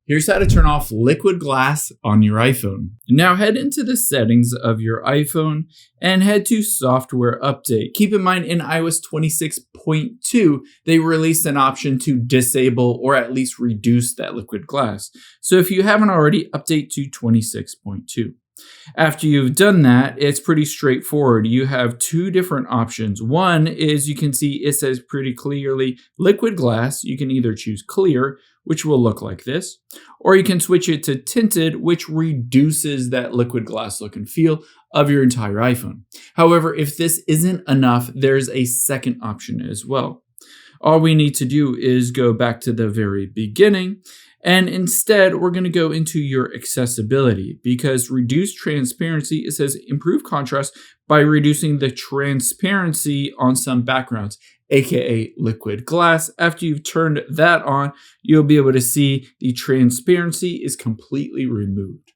Here's how to turn off liquid glass on your iPhone. Now head into the settings of your iPhone and head to software update. Keep in mind in iOS 26.2, they released an option to disable or at least reduce that liquid glass. So if you haven't already, update to 26.2. After you've done that, it's pretty straightforward. You have two different options. One is you can see it says pretty clearly liquid glass. You can either choose clear, which will look like this, or you can switch it to tinted, which reduces that liquid glass look and feel of your entire iPhone. However, if this isn't enough, there's a second option as well. All we need to do is go back to the very beginning, and instead we're going to go into your accessibility, because reduce transparency, it says improve contrast by reducing the transparency on some backgrounds, aka liquid glass. After you've turned that on, you'll be able to see the transparency is completely removed.